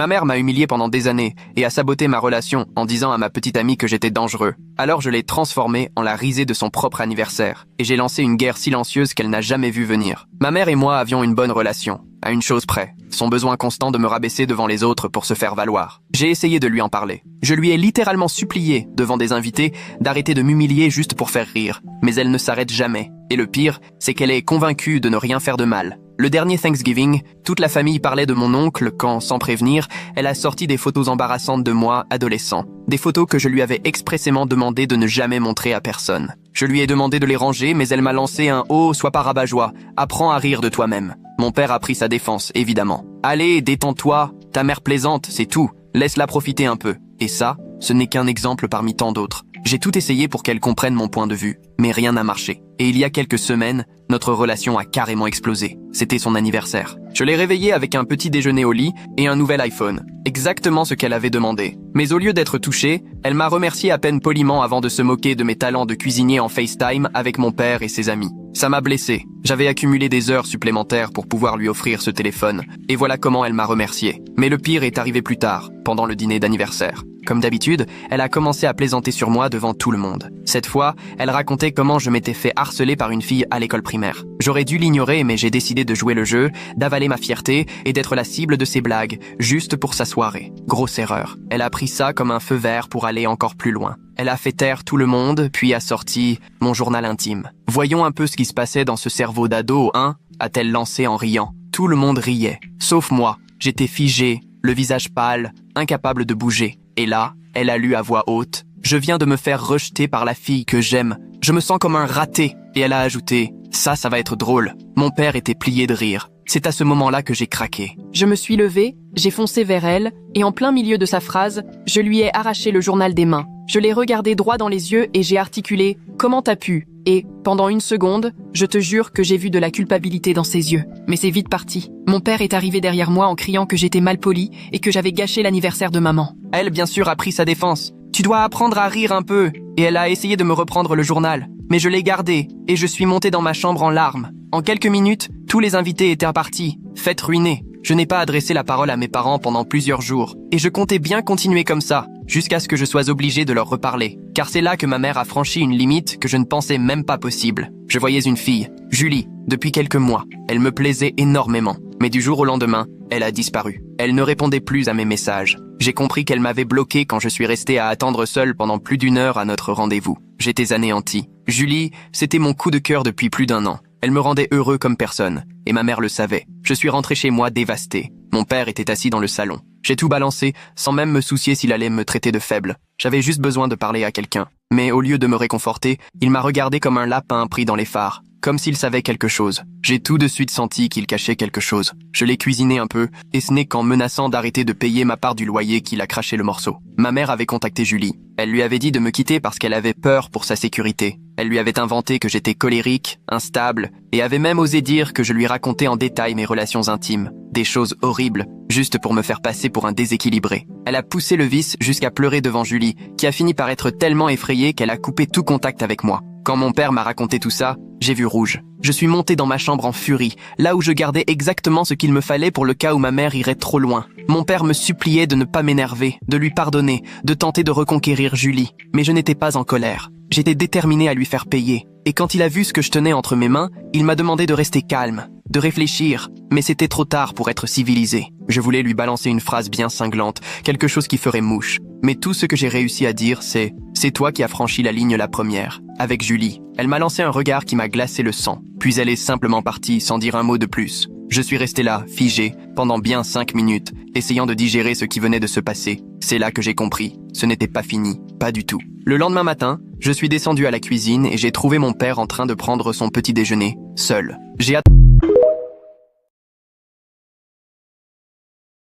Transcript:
Ma mère m'a humilié pendant des années et a saboté ma relation en disant à ma petite amie que j'étais dangereux. Alors je l'ai transformée en la risée de son propre anniversaire et j'ai lancé une guerre silencieuse qu'elle n'a jamais vue venir. Ma mère et moi avions une bonne relation, à une chose près, son besoin constant de me rabaisser devant les autres pour se faire valoir. J'ai essayé de lui en parler. Je lui ai littéralement supplié, devant des invités, d'arrêter de m'humilier juste pour faire rire, mais elle ne s'arrête jamais. Et le pire, c'est qu'elle est convaincue de ne rien faire de mal. Le dernier Thanksgiving, toute la famille parlait de mon oncle quand, sans prévenir, elle a sorti des photos embarrassantes de moi, adolescent. Des photos que je lui avais expressément demandé de ne jamais montrer à personne. Je lui ai demandé de les ranger, mais elle m'a lancé un « Oh, sois pas rabat-joie, apprends à rire de toi-même ». Mon père a pris sa défense, évidemment. « Allez, détends-toi, ta mère plaisante, c'est tout. Laisse-la profiter un peu. » Et ça, ce n'est qu'un exemple parmi tant d'autres. J'ai tout essayé pour qu'elle comprenne mon point de vue, mais rien n'a marché. Et il y a quelques semaines, notre relation a carrément explosé. C'était son anniversaire. Je l'ai réveillée avec un petit déjeuner au lit et un nouvel iPhone. Exactement ce qu'elle avait demandé. Mais au lieu d'être touchée, elle m'a remercié à peine poliment avant de se moquer de mes talents de cuisinier en FaceTime avec mon père et ses amis. Ça m'a blessé. J'avais accumulé des heures supplémentaires pour pouvoir lui offrir ce téléphone. Et voilà comment elle m'a remercié. Mais le pire est arrivé plus tard, pendant le dîner d'anniversaire. Comme d'habitude, elle a commencé à plaisanter sur moi devant tout le monde. Cette fois, elle racontait comment je m'étais fait harceler par une fille à l'école primaire. J'aurais dû l'ignorer, mais j'ai décidé de jouer le jeu, d'avaler ma fierté et d'être la cible de ses blagues, juste pour sa soirée. Grosse erreur. Elle a pris ça comme un feu vert pour aller encore plus loin. Elle a fait taire tout le monde, puis a sorti mon journal intime. Voyons un peu ce qui se passait dans ce cerveau d'ado, hein, a-t-elle lancé en riant. Tout le monde riait, sauf moi. J'étais figé, le visage pâle, incapable de bouger. Et là, elle a lu à voix haute « Je viens de me faire rejeter par la fille que j'aime. Je me sens comme un raté. » Et elle a ajouté « Ça va être drôle. » Mon père était plié de rire. C'est à ce moment-là que j'ai craqué. Je me suis levée, j'ai foncé vers elle, et en plein milieu de sa phrase, je lui ai arraché le journal des mains. Je l'ai regardé droit dans les yeux et j'ai articulé « Comment t'as pu ?» Et, pendant une seconde, je te jure que j'ai vu de la culpabilité dans ses yeux. Mais c'est vite parti. Mon père est arrivé derrière moi en criant que j'étais mal poli et que j'avais gâché l'anniversaire de maman. Elle, bien sûr, a pris sa défense. « Tu dois apprendre à rire un peu. » Et elle a essayé de me reprendre le journal. Mais je l'ai gardé et je suis monté dans ma chambre en larmes. En quelques minutes, tous les invités étaient partis. Fête ruinée. Je n'ai pas adressé la parole à mes parents pendant plusieurs jours. Et je comptais bien continuer comme ça, jusqu'à ce que je sois obligé de leur reparler. Car c'est là que ma mère a franchi une limite que je ne pensais même pas possible. Je voyais une fille, Julie, depuis quelques mois. Elle me plaisait énormément. Mais du jour au lendemain, elle a disparu. Elle ne répondait plus à mes messages. J'ai compris qu'elle m'avait bloqué quand je suis resté à attendre seul pendant plus d'1 heure à notre rendez-vous. J'étais anéanti. Julie, c'était mon coup de cœur depuis plus d'1 an. Elle me rendait heureux comme personne, et ma mère le savait. Je suis rentré chez moi dévasté. Mon père était assis dans le salon. J'ai tout balancé, sans même me soucier s'il allait me traiter de faible. J'avais juste besoin de parler à quelqu'un. Mais au lieu de me réconforter, il m'a regardé comme un lapin pris dans les phares, comme s'il savait quelque chose. J'ai tout de suite senti qu'il cachait quelque chose. Je l'ai cuisiné un peu, et ce n'est qu'en menaçant d'arrêter de payer ma part du loyer qu'il a craché le morceau. Ma mère avait contacté Julie. Elle lui avait dit de me quitter parce qu'elle avait peur pour sa sécurité. Elle lui avait inventé que j'étais colérique, instable, et avait même osé dire que je lui racontais en détail mes relations intimes. Des choses horribles, juste pour me faire passer pour un déséquilibré. Elle a poussé le vice jusqu'à pleurer devant Julie, qui a fini par être tellement effrayée qu'elle a coupé tout contact avec moi. Quand mon père m'a raconté tout ça, j'ai vu rouge. Je suis monté dans ma chambre en furie, là où je gardais exactement ce qu'il me fallait pour le cas où ma mère irait trop loin. Mon père me suppliait de ne pas m'énerver, de lui pardonner, de tenter de reconquérir Julie. Mais je n'étais pas en colère. J'étais déterminé à lui faire payer. Et quand il a vu ce que je tenais entre mes mains, il m'a demandé de rester calme, de réfléchir. Mais c'était trop tard pour être civilisé. Je voulais lui balancer une phrase bien cinglante, quelque chose qui ferait mouche. Mais tout ce que j'ai réussi à dire, c'est « C'est toi qui as franchi la ligne la première. » Avec Julie, elle m'a lancé un regard qui m'a glacé le sang. Puis elle est simplement partie sans dire un mot de plus. Je suis resté là, figé, pendant bien 5 minutes, essayant de digérer ce qui venait de se passer. C'est là que j'ai compris. Ce n'était pas fini. Pas du tout. Le lendemain matin, je suis descendu à la cuisine et j'ai trouvé mon père en train de prendre son petit déjeuner, seul. J'ai attendu